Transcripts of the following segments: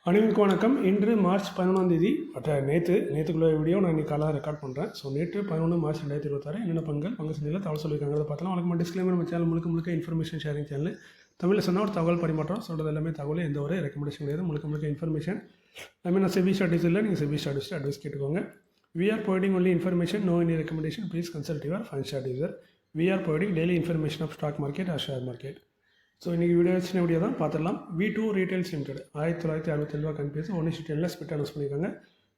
அனைவருக்கும் வணக்கம். இன்று மார்ச் 11 நேற்றுக்குள்ள வீடியோ நான் இன்றைக்கி காலையில் ரெக்கார்ட் பண்ணுறேன். ஸோ நேற்று 11 மார்ச் 2026 என்னென்ன பங்கு சந்தையில் தகவல் சொல்லியிருக்காங்க அதை பார்த்தலாம். வணக்கம். டிஸ்க்ளைமர் நம்ம சேனல் முழுக்க இன்ஃபர்மேஷன் ஷேரிங் சேனல். தமிழில் சொன்னால் ஒரு தகவல் பரிமாற்றம் சொல்கிறது எல்லாமே தகவல், எந்த ஒரு ரெக்கமெண்டேஷன் கிடையாது. முழுக்க இன்ஃபர்மேஷன். நான் செபி ஸ்டாட்டிஸ் இல்லை, நீங்கள் செபி ஸ்டாட்டிஸ்ட்டு அட்வைஸ் கேட்டுக்கோங்க. We are providing only information, no any recommendation. Please consult your financial advisor. We are providing daily information of stock market or share market. So இன்றைக்கி சின்ன வீடியோ தான் பார்த்துடலாம். V2 retails limited 1967 companies 1:10 split announce பண்ணியிருக்காங்க.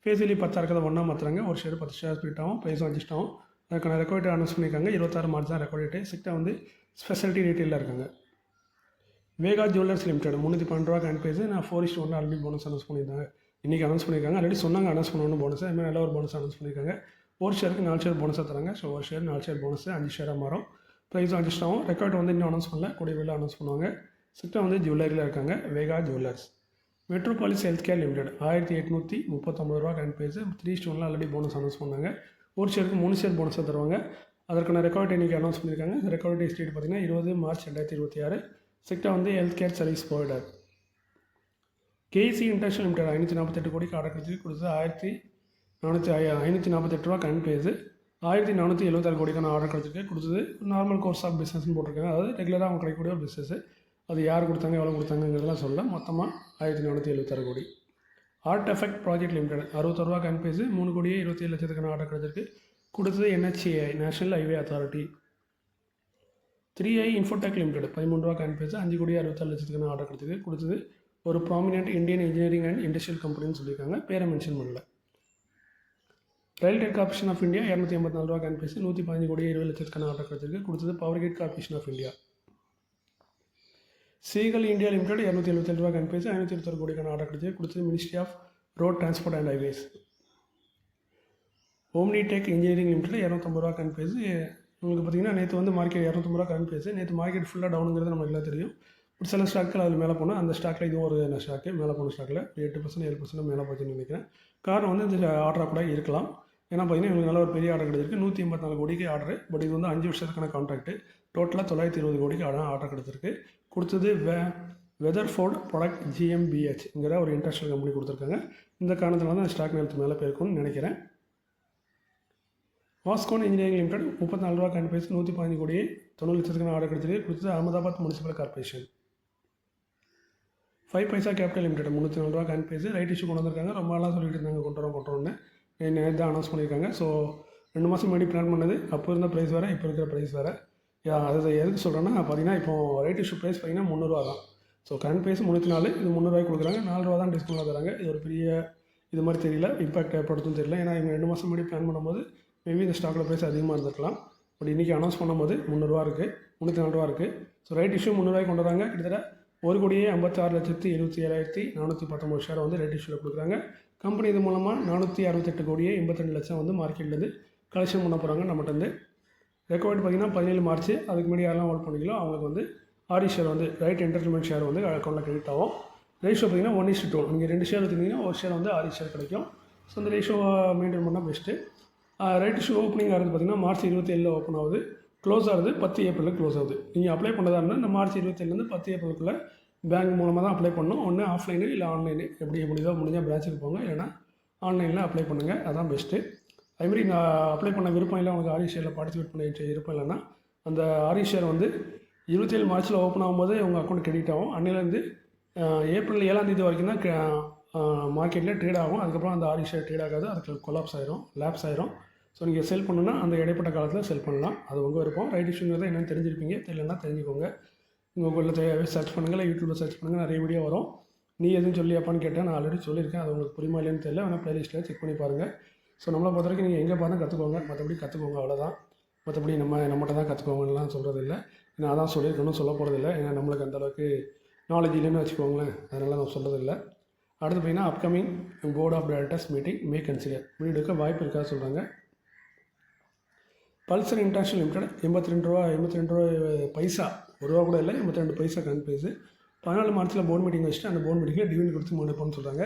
ஃபேஸ்லி 10 இருக்கிறத ஒன்றா மாற்றுறாங்க. ஒரு ஷேர் 10 ஷேர் ஸ்பிட் ஆகும், ப்ரைஸும் அட்ஜஸ்ட் ஆகும். அதுக்கான ரெக்கார்டு அனௌன்ஸ் பண்ணியிருக்காங்க. 26 மார்ச் தான் ரெக்கார்டு டேட். செக்டாக ஸ்பெஷாலிட்டி ரீட்டைலில் இருக்காங்க. Vega jewellers limited 312 companies. நான் 4:1 ஆல்ரெடி போனஸ் அனௌன்ஸ் பண்ணியிருந்தாங்க. இன்றைக்கி அனௌன்ஸ் பண்ணியிருக்காங்க. ஆல்ரெடி சொன்னாங்க அனௌன்ஸ் பண்ணணும் போனஸ். அதுமாதிரி நல்ல ஒரு போனஸ் அனௌன்ஸ் பண்ணியிருக்காங்க. ஒரு ஷேருக்கு 4 ஷேர் போனஸாக தராங்க. ஸோ ஒரு ஷேர் 4 ஷேர் போனஸ் 5 ஷேராக மாறும். ப்ரைஸும் அட்ஜஸ்ட் ஆகும். ரெக்கார்டு இன்னும் அனௌன்ஸ் பண்ணல, கூடிய விலை அனௌன்ஸ் பண்ணுவாங்க. செக்டாக ஜுவல்லரியில் இருக்காங்க. Vega jewellers. Metropolis health care limited 1839 companies. 3:1 already bonus announce பண்ணாங்க. ஒரு ஷேருக்கு 3 ஷேர் போனஸாக தருவாங்க. அதற்கான ரெக்கார்டு இன்றைக்கி அனௌன்ஸ் பண்ணியிருக்காங்க. ரெக்கார்டு டேட் பார்த்தீங்கன்னா 20 மார்ச் 2026. செக்டாக health care service provider. KC international limited 548 கோடிக்கு ஆர்டர் கொடுத்தது 548 ரூபா கம்பெனிஸ். 1476 கோடிக்கான ஆர்டர் கொடுத்தது நார்மல் கோர்ஸ் ஆஃப் பிஸ்னஸ்னு போட்டிருக்காங்க. அதாவது ரெகுலராக அவங்க கிடைக்கக்கூடிய ஒரு பிஸ்னஸ். அது யார் கொடுத்தாங்க, எவ்வளோ கொடுத்தாங்கிறதெல்லாம் சொல்ல. மொத்தமாக 1476 கோடி. ஆர்ட் எஃபெக்ட் ப்ராஜெக்ட் லிமிடெட் 61 ரூபா கம்பெனிஸ். 3,27,00,000 ஆர்டர் கொடுத்தது NHAI national highway authority. 3i Infotech limited 13 ரூபா கம்பெனிஸ். 5,66,00,000 ஆர்டர் கொடுத்தது ஒரு prominent Indian engineering and industrial கம்பெனின்னு சொல்லியிருக்காங்க. பேரை மென்ஷன் பண்ணல. ரயில்வே கார்பரேஷன் ஆஃப் இந்தியா 284 ரூபா கம்பெனிஸ். 115,20,00,000 ஆர்டர் கொடுத்தது power grid corporation of India. Ceigall India limited 277 ரூபா கம்பெனிஸ். 521 கோடிக்கான ஆர்டர் கொடுத்தது ministry of road transport and highways. Omnitech engineering limited 250 ரூபா கம்பெனிஸ். உங்களுக்கு பார்த்தீங்கன்னா நேற்று மார்க்கெட் 250 ரூபா கம்பெனிஸ். நேற்று மார்க்கெட் ஃபுல்லாக டவுனுங்கிறது நமக்கு எல்லாம் தெரியும். ஒரு சில ஸ்டாக்கள் அதில் மேலே போனால் அந்த ஸ்டாக்கில் இதுவும் ஒரு ஸ்டாக்கு மேலே போன ஸ்டாக்கில் 8% 7% மேலே போச்சுன்னு நினைக்கிறேன். காரணம் இந்த ஆர்டராக கூட இருக்கலாம். ஏன்னா பார்த்தீங்கன்னா இவங்களுக்கு நல்ல ஒரு பெரிய ஆர்டர் கிடைச்சிருக்கு. 184 கோடிக்கு ஆர்டர். பட் இது 5 வருஷத்துக்கான கான்ட்ராக்ட். டோட்டலாக 920 கோடிக்கு ஆர்டர் கொடுத்தது வெதர்ஃபோர்ட் ப்ராடக்ட் GmbHங்கிற ஒரு இன்டர்நேஷனல் கம்பெனி கொடுத்துருக்காங்க. இந்த காரணத்தில் தான் ஸ்டாக் நேரத்து மேலே போயிருக்கும்னு நினைக்கிறேன். வாஸ்கோன் இன்ஜினியரிங் லிமிடெட் 34 ரூபா கம்பெனிஸ். 115 கோடியே 90,00,000 ஆர்டர் கொடுத்தது அகமதாபாத் முனிசிபல் கார்பரேஷன். 5 பைசா கேபிட்டல் லிமிடெட் 304 ரூபா கம்பெனிஸ். ரைட் இஷ்யூ கொண்டு வந்திருக்காங்க. ரொம்ப நாளாக சொல்லிட்டு இருந்தாங்க கொண்டு நேற்று தான் அனௌன்ஸ் பண்ணியிருக்காங்க. ஸோ 2 மாதம் முன்னாடி பிளான் பண்ணது. அப்போ இருந்த ப்ரைஸ் வேறு, இப்போ இருக்கிற ப்ரைஸ் வேறு. அதை எதுக்கு சொல்கிறேன்னா பார்த்தீங்கன்னா இப்போ ரைட் இஷ்யூ ப்ரைஸ் பார்த்தீங்கன்னா 300 ரூபா தான். ஸோ கரண்ட் ப்ரைஸ் 304, இது 300 ரூபாய்க்கு கொடுக்குறாங்க. 4 ரூபா தான் டிஸ்கவுண்ட் தராங்க. இது ஒரு பெரிய இது மாதிரி தெரியல, இம்பாக்ட் ஏற்படுத்தும் தெரியல. ஏன்னா இவங்க 2 மாதம் முன்னாடி பிளான் பண்ணும்போது மேபி இந்த ஸ்டாக்கில் ப்ரைஸ் அதிகமாக இருந்திருக்கலாம். பட் இன்றைக்கி அனௌன்ஸ் பண்ணும்போது 300 ரூபா இருக்குது, 304 ரூபா இருக்குது. ஸோ ரைட் இஷ்யூ 300 ரூபாய்க்கு கொண்டு வராங்க. கிட்டத்தட்ட 1,56,77,419 ஷேர் ரைட் இஷ்யூவில் கொடுக்குறாங்க. கம்பெனி இது மூலமாக 468,82,82,00,000 மார்க்கெட்லேருந்து கலெக்ஷன் பண்ண போகிறாங்க நம்மகிட்ட. ரெக்கார்டு பார்த்திங்கன்னா 17 மார்ச். அதுக்கு முன்னாடி யாரெல்லாம் ஹோல்ட் பண்ணிக்கலோ அவங்களுக்கு ஆரி ஷேர் ரைட் என்டர்டைன்மெண்ட் ஷேர் அக்கௌண்ட்டில் கிரெடிட் ஆகும். ரேஷியோ பார்த்திங்கன்னா 1:2. நீங்கள் 2 ஷேர் வச்சுருந்தீங்கன்னா ஒரு ஷேர் ஆரி ஷேர் கிடைக்கும். ஸோ இந்த ரேஷியோவை மெயின்டைன் பண்ணால் பெஸ்ட்டு. ரைட் இஷ்யூ ஓப்பனிங் ஆகிறது பார்த்திங்கன்னா மார்ச் 27 ஓப்பன் ஆகுது. க்ளோஸ் ஆகுது 10 ஏப்ரலில் க்ளோஸ் ஆகுது. நீங்கள் அப்ளை பண்ணதாக இருந்தால் இந்த மார்ச் 27 10 ஏப்ரலுக்குள்ளே பேங்க் மூலமாக தான் அப்ளை பண்ணணும். ஒன்று ஆஃப்லைனு இல்லை ஆன்லைனு, எப்படி முடிஞ்சால் பிரான்ச்சுக்கு போங்க, இல்லைனா ஆன்லைனில் அப்ளை பண்ணுங்கள். அதுதான் பெஸ்ட்டு. அதுமாதிரி நான் அப்ளை பண்ண விருப்பம் இல்லை, உங்களுக்கு ஆரி ஷேரில் பார்ட்டிசிபேட் பண்ண விருப்பம் இல்லைன்னா அந்த ஆரி ஷேர் 27 மார்ச்சில் ஓப்பன் ஆகும்போது உங்கள் அக்கௌண்ட் கிரெடிட் ஆகும். அன்னிலேருந்து ஏப்ரல் 7 வரைக்கும் தான் மார்க்கெட்டில் ட்ரேட் ஆகும். அதுக்கப்புறம் அந்த ஆரி ஷேர் ட்ரேட் ஆகாது, அதுக்கு லேப்ஸ் ஆயிரும். ஸோ நீங்கள் செல் பண்ணணுன்னா அந்த இடைப்பட்ட காலத்தில் செல் பண்ணலாம். அது உங்கள் விருப்பம். ரைட் இஷ்யூங்கிறத என்னென்னு தெரிஞ்சிருப்பீங்க, தெரியலன்னா தெரிஞ்சுக்கோங்க. உங்களில் சர்ச் பண்ணுங்கள், யூடியூப்பில் சர்ச் பண்ணுங்கள், நிறைய வீடியோ வரும். நீ எதுவும் சொல்லியாப்பான்னு கேட்டால் நான் ஆல்ரெடி சொல்லியிருக்கேன். அது உங்களுக்கு புரியுமா இல்லைன்னு தெரியல, ஆனால் ப்ளேலிஸ்ட்டில் செக் பண்ணி பாருங்கள். ஸோ நம்மளை பொறுத்த வரைக்கும் நீங்கள் எங்கே பார்த்தா கற்றுக்கோங்க, மற்றபடி கற்றுக்கோங்க, அவ்வளோதான். மற்றபடி நம்மகிட்ட தான் கற்றுக்கோங்கலாம் சொல்கிறது இல்லை. நான் அதான் சொல்லியிருக்கணும், சொல்ல போகிறதில்ல. ஏன்னா நம்மளுக்கு அந்தளவுக்கு நாலேஜ் இல்லைன்னு வச்சுக்கோங்களேன். அதனால் நான் சொல்கிறதில்லை. அடுத்து பார்த்தீங்கன்னா upcoming board of directors meeting may consider எடுக்க வாய்ப்பு இருக்காது சொல்கிறாங்க. பல்சர் இன்டர்நேஷனல் லிமிடெட் 82 பைசா, 1 ரூபா கூட இல்லை, 82 பைசா கம்பெனிஸ். 14 மார்ச்சில் போர்டு மீட்டிங் வச்சுட்டு அந்த போர்டு மீட்டிங்கில் டிவிடெண்ட் கொடுத்து முடிப்போம்னு சொல்கிறாங்க.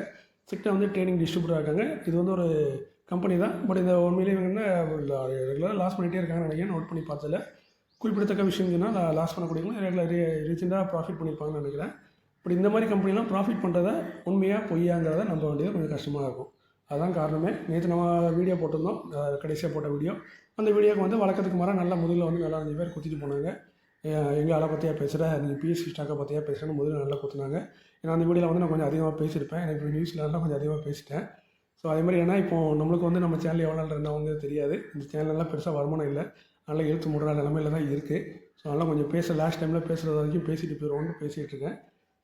செக்டாக ட்ரேடிங் டிஸ்ட்ரிபியூட்டர் இருக்காங்க. இது ஒரு கம்பெனி தான். பட் இந்த உண்மையிலேயே இவங்க ரெகுலராக லாஸ் பண்ணிகிட்டே இருக்காங்கன்னு நினைக்கிறேன். நோட் பண்ணி பார்த்ததில்ல. குறிப்பிடத்தக்க விஷயம் சொன்னால் லாஸ் பண்ணக்கூடியவங்க ரீசெண்டாக ப்ராஃபிட் பண்ணியிருப்பாங்கன்னு நினைக்கிறேன். இப்படி இந்த மாதிரி கம்பெனிலாம் ப்ராஃபிட் பண்ணுறத உண்மையாக பொய்யாங்கிறத நம்ப வேண்டியது கொஞ்சம் கஷ்டமாக இருக்கும். அதுதான் காரணமே. நேற்று நம்ம வீடியோ போட்டிருந்தோம், கடைசியாக போட்ட வீடியோ. அந்த வீடியோக்கு வந்து வழக்கத்துக்கு மாற நல்லா முதுகில் வந்து நல்லா 5 பேர் குத்திட்டு போனாங்க. எங்கள் ஆளை பற்றியா பேசுகிற, நீங்கள் பிஎஸ்சி ஸ்டாக்கை பற்றியா பேசுகிறேன்னு முதல்ல நல்லா குத்துனாங்க. ஏன்னா அந்த வீடியோவில் வந்து நான் கொஞ்சம் அதிகமாக பேசியிருப்பேன். எனக்கு நியூஸில் கொஞ்சம் அதிகமாக பேசிட்டேன். ஸோ அதே மாதிரி ஏன்னா இப்போ நம்மளுக்கு வந்து நம்ம சேனல் எவ்வளோ நாள் இருந்தவங்க தெரியாது. இந்த சேனல்லாம் பெருசாக வருமானம் இல்லை, அதனால் இழுத்து முடுற நிலமையில தான் இருக்குது. ஸோ அதனால் கொஞ்சம் லாஸ்ட் டைமில் பேசுகிறது வரைக்கும் பேசிட்டு போயிடுவோம்னு பேசிகிட்டு இருக்கேன்.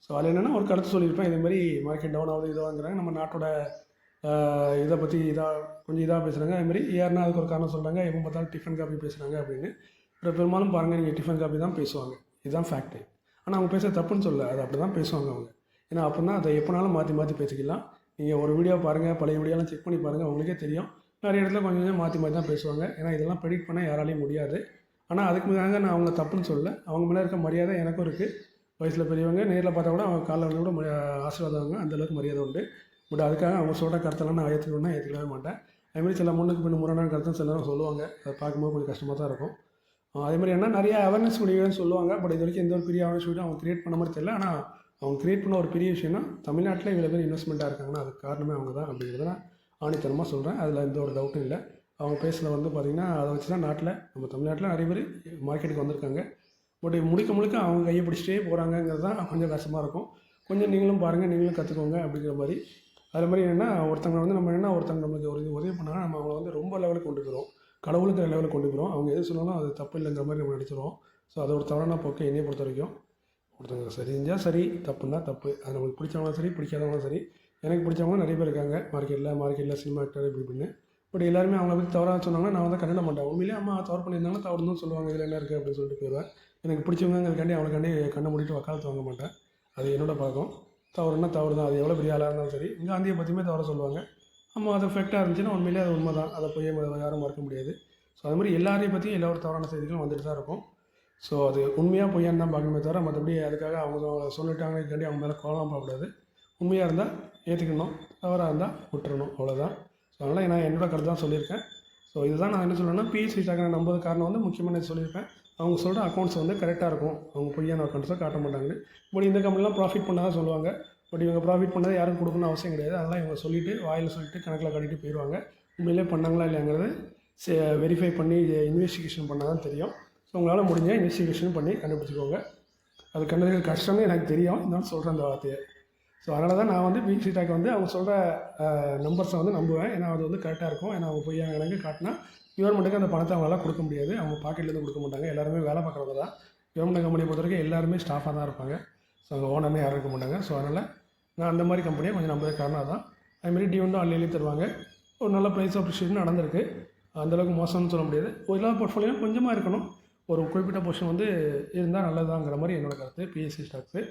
ஸோ அதில் என்னென்னா ஒரு கருத்து சொல்லியிருப்பேன், இதேமாதிரி மார்க்கெட் டவுன் ஆகுது இதுவாங்கிறாங்க, நம்ம நாட்டோட இதை பற்றி கொஞ்சம் பேசுகிறாங்க. அதுமாதிரி ஏன்னா அதுக்கு ஒரு காரணம் சொல்கிறாங்க, எப்போ பார்த்தாலும் டிஃபன் காப்பி பேசுகிறாங்க அப்படின்னு. இப்போ பெரும்பாலும் பாருங்கள், நீங்கள் டிஃபன் காப்பி தான் பேசுவாங்க, இதுதான் ஃபேக்ட்டு. ஆனால் அவங்க பேச தப்புன்னு சொல்ல, அது அப்படி தான் பேசுவாங்க அவங்க. ஏன்னா அப்படின்னா அதை எப்போனாலும் மாற்றி பேசிக்கலாம். நீங்கள் ஒரு வீடியோ பாருங்கள், பழைய வீடியோலாம் செக் பண்ணி பாருங்கள், உங்களுக்கே தெரியும். நிறைய இடத்துல கொஞ்சம் மாற்றி தான் பேசுவாங்க. ஏன்னா இதெல்லாம் ப்ரெடிக்ட் பண்ண யாராலையும் முடியாது. ஆனால் அதுக்கு மேலே நான் அவங்கள தப்புன்னு சொல்ல, அவங்க மேலே இருக்க மரியாதை எனக்கும் இருக்குது. வயசில் பெரியவங்க, நேரில் பார்த்தா கூட அவங்க காலில் வந்து கூட ஆசீர்வாதம், அந்தளவுக்கு மரியாதை உண்டு. பட் அதுக்காக அவங்க சொல்கிற கருத்தெல்லாம் நான் ஏற்றுக்கவே மாட்டேன். அதுமாதிரி சில முன்னுக்கு பின் முரணான கருத்தும் சில நேரம் சொல்லுவாங்க, அதை பார்க்கும்போது கொஞ்சம் கஷ்டமாக தான் இருக்கும். அதேமாதிரி என்ன நிறைய அவேர்னஸ் வீடியோன்னு சொல்லுவாங்க. பட் இது வரைக்கும் எந்த ஒரு பெரிய அவேர்னஸ் வீடியோ அவங்க க்ரியேட் பண்ண மாதிரி தெரியல. ஆனால் அவங்க க்ரியேட் பண்ண ஒரு பெரிய விஷயம்னா, தமிழ்நாட்டில் இவ்வளோ பேர் இன்வெஸ்ட்மெண்ட்டாக இருக்காங்கன்னா அதுக்கு காரணமே அவங்க தான் அப்படிங்கிறத நான் ஆணித்தனமாக சொல்கிறேன். அதில் எந்த ஒரு டவுட்டும் இல்லை. அவங்க பேசுகிற வந்து பார்த்திங்கன்னா அதை வச்சு தான் நம்ம தமிழ்நாட்டில் நிறைய பேர் மார்க்கெட்டுக்கு வந்திருக்காங்க. பட் முழுக்க அவங்க கையை பிடிச்சிட்டே போகிறாங்கங்கிறது தான் கொஞ்சம் கஷ்டமாக இருக்கும். கொஞ்சம் நீங்களும் பாருங்கள், நீங்களும் கற்றுக்கோங்க அப்படிங்கிற மாதிரி. அது மாதிரி என்னென்னா ஒருத்தவங்க வந்து ஒருத்தவங்க நம்மளுக்கு ஒரு உதவி பண்ணாங்கன்னா நம்ம அவங்கள வந்து ரொம்ப லெவலுக்கு கொண்டு போகிறோம், கடவுளுங்கிற லெவலுக்கு கொண்டு போகிறோம். அவங்க எது சொன்னாலும் அது தப்பு இல்லைங்கிற மாதிரி நம்ம நினச்சிடுவோம். ஸோ அது ஒரு தவறான போக்கு என்னையை பொறுத்த வரைக்கும். ஒருத்தவங்க சரி செஞ்சால் சரி, தப்புன்னா தப்பு. அது நம்மளுக்கு பிடிச்சவங்களும் சரி, பிடிக்காதவங்களும் சரி. எனக்கு பிடிச்சவங்களும் நிறைய பேர் இருக்காங்க மார்க்கெட்டில் சினிமா ஆக்டர் இப்படின்னு. பட் எல்லாருமே அவங்கள பற்றி தவறாக சொன்னாங்கன்னா நான் வந்து கண்டிட மாட்டேன். உண்மையிலே அம்மா தவறு பண்ணியிருந்தாங்கன்னா தவறுன்னு சொல்லுவாங்க, இதில் என்ன இருக்குது அப்படின்னு சொல்லிட்டு போயிடுவேன். எனக்கு பிடிச்சவங்கிறதுக்காண்டி அவங்களுக்காண்டி கண்ணை மூடிட்டு வக்காலத்து வாங்க மாட்டேன். அது என்னோட பழக்கம். தவறுனா தவறு தான். அது எவ்வளோ பெரிய ஆளாக இருந்தாலும் சரி. காந்தியை பற்றியுமே தவற சொல்லுவாங்க. நம்ம அது ஃபெக்டாக இருந்துச்சுன்னா உண்மையிலே அது உண்மை தான். அதை போய் யாரும் மறக்க முடியாது. ஸோ அது மாதிரி எல்லாரையும் பற்றியும் எல்லா ஒரு தவறான செய்திகளும் வந்துட்டு தான் இருக்கும். ஸோ அது உண்மையாக பொய்யான்னு தான் பார்க்கணுமே தவிர மற்றபடி அதுக்காக அவங்க சொல்லிட்டாங்கக்காண்டி அவங்க மேலே கோலம் போகக்கூடாது. உண்மையாக இருந்தால் ஏற்றுக்கணும், தவறாக இருந்தால் விட்டுறணும், அவ்வளோதான். ஸோ அதனால் நான் என்னோட கருத்து தான் சொல்லியிருக்கேன். ஸோ இதுதான் நான் என்ன சொல்கிறேன்னா, பிஎஸ்சி ஸ்டாக்கை நம்புறது காரணம் வந்து முக்கியமான சொல்லியிருப்பேன். அவங்க சொல்கிற அக்கௌண்ட்ஸ் வந்து கரெக்டாக இருக்கும், அவங்க பொய்யான அக்கௌண்ட்ஸை காட்ட மாட்டாங்கன்னு. பட் இந்த கம்பெனிலாம் ப்ராஃபிட் பண்ண தான் சொல்லுவாங்க. பட் இவங்க ப்ராஃபிட் பண்ணதை யாரும் கொடுக்கணும்னு அவசியம் கிடையாது. அதெல்லாம் இவங்க சொல்லிவிட்டு வாயில் சொல்லிவிட்டு கணக்கில் காட்டிட்டு போயிடுவாங்க. உண்மையிலே பண்ணாங்களா இல்லையாங்கிறது வெரிஃபை பண்ணி இன்வெஸ்டிகேஷன் பண்ணால் தான் தெரியும். ஸோ உங்களால் முடிஞ்ச இன்வெஸ்டிகேஷன் பண்ணி கண்டுபிடிச்சிக்கோங்க. அது கண்டதுக்கு கஷ்டம்னு எனக்கு தெரியும், இருந்தாலும் சொல்கிறேன் அந்த வார்த்தையை. ஸோ அதனால தான் நான் வந்து பிஎஸ்சி ஸ்டாக் வந்து அவங்க சொல்கிற நம்பர்ஸை வந்து நம்புவேன். ஏன்னா அது வந்து கரெக்டாக இருக்கும். ஏன்னா அவங்க பொய்யா எனக்கு காட்டினா கவர்மெண்ட்டுக்கு அந்த பணத்தை அவங்களால கொடுக்க முடியாது, அவங்க பாக்கெட்லேருந்து கொடுக்க மாட்டாங்க. எல்லாருமே வேலை பார்க்குறவங்க தான். கவர்மெண்ட் கம்பெனியை பொறுத்த வரைக்கும் எல்லாருமே ஸ்டாஃபாக தான் இருப்பாங்க. ஸோ அங்கே ஓனர்னே யாரும் இருக்க மாட்டாங்க. ஸோ அதனால் நான் அந்த மாதிரி கம்பெனியை கொஞ்சம் நம்புறது காரணம் தான். அதுமாரி டிவிடெண்டும் அள்ளி தருவாங்க. ஒரு நல்ல ப்ரைஸ் அப்ரிஷியேஷன் நடந்திருக்கு. அந்தளவுக்கு மோசம்னு சொல்ல முடியாது. ஒரு எல்லா போர்ட்ஃபோலியோ கொஞ்சமாக இருக்கணும், ஒரு குறிப்பிட்ட போர்ஷன் வந்து இருந்தால் நல்லதாங்கிற மாதிரி என்னோடய கருத்து. பிஎஸ்சி ஸ்டாக்ஸு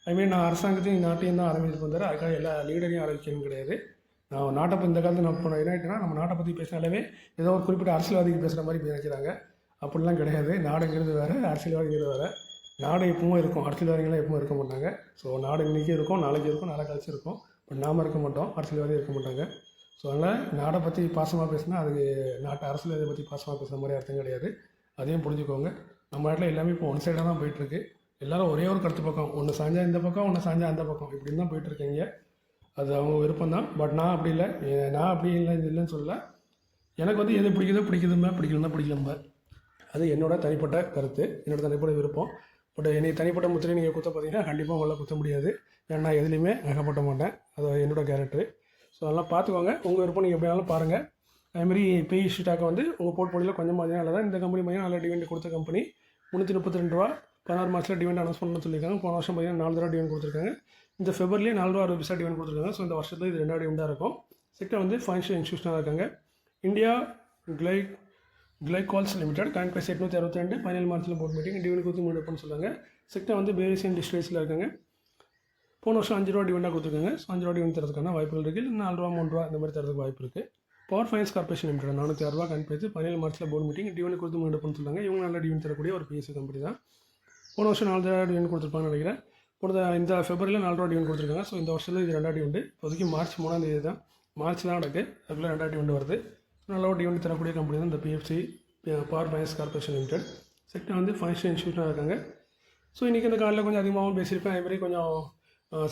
அதுமாரி நான் அரசாங்கத்தையும் நாட்டையும் தான் ஆரம்பிச்சு வந்தார். அதுக்காக எல்லா லீடரையும் ஆரம்பிக்கணும் கிடையாது. நான் நாட்டை இந்த காலத்தில் நான் இப்போ என்ன ஆகிட்டேன்னா, நம்ம நாட்டை பற்றி பேசினாலே ஏதோ ஒரு குறிப்பிட்ட அரசியல்வாதிக்கு பேசுகிற மாதிரி நினைக்கிறாங்க. அப்படிலாம் கிடையாது. நாடுங்கிறது வேறு, அரசியல்வாதிங்கிறது வேறு. நாடு எப்பவும் இருக்கும், அரசியல்வாதிகளாம் எப்பவும் இருக்க மாட்டாங்க. ஸோ நாடு இன்றைக்கி இருக்கும், நாளைக்கு இருக்கும், நாளை கழிச்சு இருக்கும். பட் நாம் இருக்க மாட்டோம், அரசியல்வாதி இருக்க மாட்டாங்க. ஸோ அதனால் நாடை பற்றி பாசமாக பேசினா அதுக்கு நாட்டை அரசியல்வாதியை பற்றி பாசமாக பேசுகிற மாதிரி அர்த்தம் கிடையாது. அதையும் புரிஞ்சுக்கோங்க. நம்ம நாட்டில் எல்லாமே இப்போ ஒன் சைடாக தான் போயிட்டுருக்கு. எல்லோரும் ஒரே ஒரு கருத்து பக்கம், ஒன்று சாஞ்சா இந்த பக்கம், ஒன்று சாஞ்சா அந்த பக்கம், இப்படின்னு தான் போயிட்டுருக்கீங்க. அது அவங்க விருப்பம் தான். பட் நான் அப்படி இல்லை. நான் அப்படி இல்லைன்னு சொல்லலை. எனக்கு வந்து எது பிடிக்குதுமே பிடிக்கலம்பா. அது என்னோடய தனிப்பட்ட கருத்து, என்னோடய தனிப்பட்ட விருப்பம். பட் என்னை தனிப்பட்ட முத்திரை நீங்கள் குத்த பார்த்தீங்கன்னா கண்டிப்பாக உங்களால் குத்த முடியாது. ஏன்னா நான் எதுலேயுமே அகப்பட்ட மாட்டேன். அது என்னோடய கேரக்டரு. ஸோ அதெல்லாம் பார்த்துக்கோங்க. உங்கள் விருப்பம் நீங்கள் எப்படினாலும் பாருங்கள். அதுமாதிரி பிஎஸ்சி ஸ்டாக்கை வந்து உங்கள் போர்ட்ஃபோலியோவில் கொஞ்சம் மாதிரி நல்லதான். இந்த கம்பெனி பார்த்தீங்கன்னா நல்ல டிவிடெண்ட் கொடுத்த கம்பெனி. 332 ரூபா 16 மாதத்தில் டிவிடெண்ட் அனௌன்ஸ் பண்ணணும்னு சொல்லியிருக்காங்க. போன வருஷம் பார்த்தீங்கன்னா 4 தடவை டிவிடெண்ட் கொடுத்துருக்காங்க. இந்த ஃபெப்ரவரியே 4 ரூபா 60 பைசா டிவிடெண்ட் கொடுத்துருக்காங்க. ஸோ இந்த வருஷத்தில் இது 2வது டிவிடெண்டாக இருக்கும். செக்டர் வந்து ஃபைனான்ஷியல் இன்ஸ்டியூஷனாக இருக்காங்க. இந்தியா கிளைகால்ஸ் லிமிடெட் கரண்ட் ப்ரைஸ் 862, 17 மார்ச்சில் போர்ட் மீட்டிங் டிவிடெண்ட் கொடுத்து முடிவுன்னு சொல்லுவாங்க. செக்டர் வந்து பேரிசியன் டிஸ்ட்ரேஸில் இருக்காங்க. போன வருஷம் 5 ரூபா டிவிடெண்டாக கொடுத்துருக்காங்க. ஸோ 5 ரூபா டிவிடெண்ட் தரதுக்கான வாய்ப்புகள் இருக்குது. 4 ரூபா 3 ரூபா இந்த மாதிரி தரதுக்கு வாய்ப்பு இருக்குது. பவர் ஃபைனான்ஸ் கார்பரேஷன் லிமிடெட் 406 ரூபா கரண்ட் ப்ரைஸ் 17 மார்ச்சில் போர்ட் மீட்டிங் டிவிடெண்ட் கொடுத்து முடிவுன்னு சொல்லுவாங்க. இவங்க நல்ல டிவிடெண்ட் தரக்கூடிய ஒரு பிஎஸ்சி கம்பெனி தான். போன வருஷம் 4 ரூபா டிவிடெண்ட் கொடுத்துருப்பாங்கன்னு நினைக்கிறேன். இந்த ஃபெப்ரவரியில் 4 ரூபா டிவிடெண்ட் கொடுத்துருக்காங்க. ஸோ இந்த வருஷத்தில் இது 2வது டிவிடெண்ட். இப்போதைக்கு மார்ச் 3ஆம் தேதி தான், மார்ச் தான் நடக்குது. அதுக்குள்ளே 2வது டிவிடெண்ட் வருது. நல்ல ஒரு டிவிடெண்ட் தரக்கூடிய கம்பெனி தான் இந்த PFC, power finance corporation limited. Sector வந்து ஃபைனான்ஷியல் இன்ஸ்டியூஷனாக இருக்காங்க. ஸோ இன்றைக்கி இந்த காலையில் கொஞ்சம் அதிகமாகவும் பேசியிருப்பேன். அதுமாதிரி கொஞ்சம்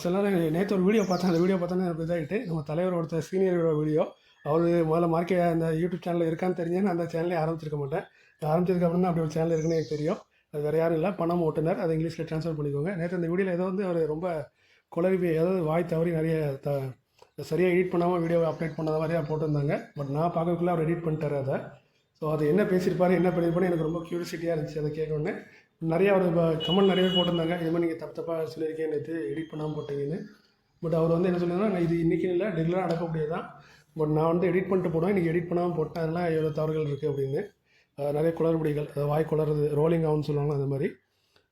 சில நேரம் நேற்று ஒரு வீடியோ பார்த்தேன். அந்த வீடியோ பார்த்தோன்னே எனக்கு இதாகிட்டு, நம்ம தலைவர் ஒருத்தர் சீனியரோட வீடியோ. அவர் முதல்ல மார்க்கெட் அந்த யூடியூப் சேனலில் இருக்கான்னு தெரிஞ்சேன்னு அந்த சேனலே ஆரம்பிச்சிருக்க மாட்டேன். ஆரம்பிச்சதுக்கப்புறம் தான் அப்படி ஒரு சேனல் இருக்குன்னு எனக்கு தெரியும். அது வேறு யாரும் இல்லை, பணம் ஓட்டுநர். அதை இங்கிலீஷில் ட்ரான்ஸ்ஃபர் பண்ணிக்கோங்க. நேற்று அந்த வீடியோவில் ஏதோ வந்து அவர் ரொம்ப குளறி அதாவது வாய் தவறி நிறைய சரியாக எடிட் பண்ணாமல் வீடியோவை அப்டேட் பண்ணாத மாதிரியா போட்டிருந்தாங்க. பட் நான் பார்க்கக்குள்ளே அவர் எடிட் பண்ணிட்டார் அதை. ஸோ அது என்ன பேசியிருப்பாரு என்ன பண்ணியிருப்பாரு எனக்கு ரொம்ப க்யூரியாசிட்டியாக இருந்துச்சு அதை கேட்கணுன்னு. நிறையா அவர் கமெண்ட் நிறைய பேர் போட்டிருந்தாங்க, இது மாதிரி நீங்கள் தப்பாக சொல்லியிருக்கேன் நேற்று எடிட் பண்ணாமல் போட்டீங்கன்னு. பட் அவர் வந்து என்ன சொல்லுங்கன்னா, இது இன்றைக்கி இல்லை ரெகுலராக நடக்கக்கூடியது தான். பட் நான் வந்து எடிட் பண்ணிட்டு போடுவேன், இன்றைக்கி எடிட் பண்ணாமல் போட்டேன், அதெல்லாம் எவ்வளோ தவறுகள் இருக்குது அப்படின்னு. நிறைய குளறுபடிகள், வாய் குளறுது, ரோலிங் ஆகும்னு சொல்லுவாங்க அந்த மாதிரி.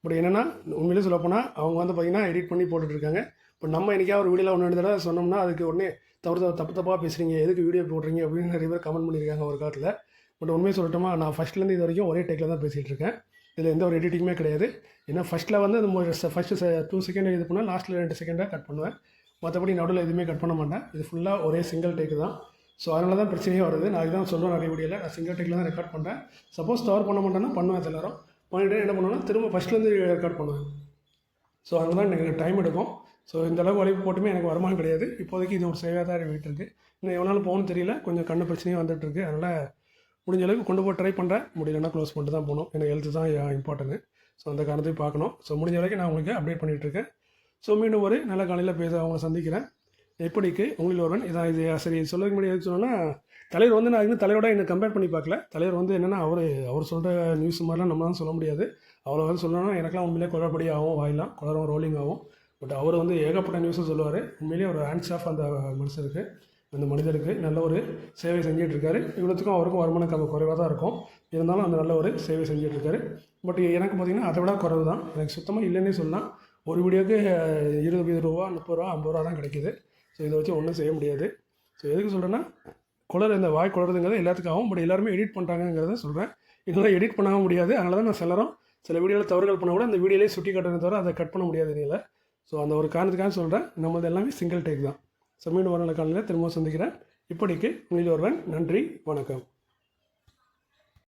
பட் என்னென்னா உண்மையிலே சொல்லப்போனால் அவங்க வந்து பார்த்திங்கன்னா எடிட் பண்ணி போட்டுட்ருக்காங்க. இப்போ நம்ம என்றைக்கா ஒரு வீடியோவில் ஒன்று தடவை சொன்னோம்னா அதுக்கு உடனே தப்பாக பேசுகிறீங்க, எதுக்கு வீடியோ போடுறீங்க அப்படின்னு நிறைய பேர் கமெண்ட் பண்ணியிருக்காங்க ஒரு காலத்தில். பட் உண்மையை சொல்லட்டுமா, நான் ஃபஸ்ட்லேருந்து இது வரைக்கும் ஒரே டேக்கில் தான் பேசிகிட்டு இருக்கேன். இதில் எந்த ஒரு எடிட்டிங்குமே கிடையாது. ஏன்னா ஃபஸ்ட்டில் வந்து அந்த ஃபஸ்ட்டு 2 செகண்ட் இது பண்ணால் லாஸ்ட்டில் 2 செகண்டாக கட் பண்ணுவேன். மற்றபடி நடுவில் எதுவுமே கட் பண்ண மாட்டேன். இது ஃபுல்லாக ஒரே சிங்கிள் டேக்கு தான். ஸோ அதனால தான் பிரச்சனையே வருது. நான் இதுதான் சொல்லுவேன் நிறைய வீடியோவில், நான் சிங்கிள் டேக்கில் தான் ரெக்கார்ட் பண்ணுறேன். சப்போஸ் தவறு பண்ண மாட்டேன்னா பண்ணுவேன் எல்லாரும். பண்ணிவிட்டு என்ன பண்ணுவேன்னா திரும்ப ஃபஸ்ட்லேருந்து ரெக்கார்ட் பண்ணுவேன். ஸோ அதனால தான் எனக்கு டைம் எடுக்கும். ஸோ இந்த அளவுக்கு உழைப்பு போட்டுமே எனக்கு வருமானம் கிடையாது. இப்போதைக்கு இது ஒரு சேவையாக தான் வீட்டு இருக்குது. இன்னும் எவ்வளோ நாள் போகணும்னு தெரியல, கொஞ்சம் கண்ணு பிரச்சனையும் வந்துட்டுருக்கு. அதனால் முடிஞ்ச அளவுக்கு கொண்டு போய் ட்ரை பண்ணுறேன். முடியலன்னா க்ளோஸ் பண்ணிட்டு தான் போகணும். எனக்கு ஹெல்த்து தான் இம்பார்ட்டன்ட்டு. ஸோ அந்த காரணத்தையும் பார்க்கணும். ஸோ முடிஞ்ச வரைக்கும் நான் உங்களுக்கு அப்டேட் பண்ணிகிட்ருக்கேன். ஸோ மீண்டும் ஒரு நல்ல காலையில் அவங்களை சந்திக்கிறேன். எப்படிக்கு உங்களில் ஒருவன் இதான். இது சரி சொல்லதுக்கு முன்னாடி எதுக்கு சொன்னோன்னா, தலைவர் வந்து நான் இன்னும் தலைவரோட என்னை கம்பேர் பண்ணி பார்க்கல. தலைவர் வந்து என்னென்னா அவர் சொல்கிற நியூஸ் மாதிரிலாம் நம்மளால சொல்ல முடியாது. அவரை வந்து சொல்லணும்னா எனக்குலாம் உண்மையிலே குளறுபடி ஆகும், வாயிலாம் குளரும், ரோலிங் ஆகும். பட் அவர் வந்து ஏகப்பட்ட நியூஸும் சொல்லுவார். உண்மையிலேயே ஒரு ஹேண்ட்ஸ் ஆஃப் அந்த மனுஷருக்கு, அந்த மனிதருக்கு நல்ல ஒரு சேவை செஞ்சிட்ருக்காரு. இவ்வளோத்துக்கும் அவருக்கும் வருமானம் குறைவாக தான் இருக்கும். இருந்தாலும் அந்த நல்ல ஒரு சேவை செஞ்சிட்ருக்காரு. பட் எனக்கு பார்த்திங்கன்னா அதை விட குறைவு தான். எனக்கு சுத்தமாக இல்லைன்னே சொல்லலாம். ஒரு வீடியோக்கு 20 ரூபா 30 ரூபா 50 ரூபா தான் கிடைக்கிது. ஸோ இதை வச்சு ஒன்றும் செய்ய முடியாது. ஸோ எதுக்கு சொல்கிறேன்னா, இந்த வாய் குளறுதுங்கிறது எல்லாத்துக்கும் ஆகும். பட் எல்லாருமே எடிட் பண்ணுறாங்கிறத சொல்கிறேன். இதெல்லாம் எடிட் பண்ணாமல் முடியாது. அதனால தான் நான் சில வீடியோவில் தவறுகள் பண்ண கூட அந்த வீடியோலேயே சுட்டி காட்டுறதை தவிர அதை கட் பண்ண முடியாது என்னால். ஸோ அந்த ஒரு காரணத்துக்காக சொல்கிறேன். நம்மளது எல்லாமே சிங்கிள் டேக் தான். ஸோ மீண்டும் ஒரு நாள் காலையில் திரும்பவும் சந்திக்கிறேன். இப்படிக்கு உங்களில் ஒருவன். நன்றி, வணக்கம்.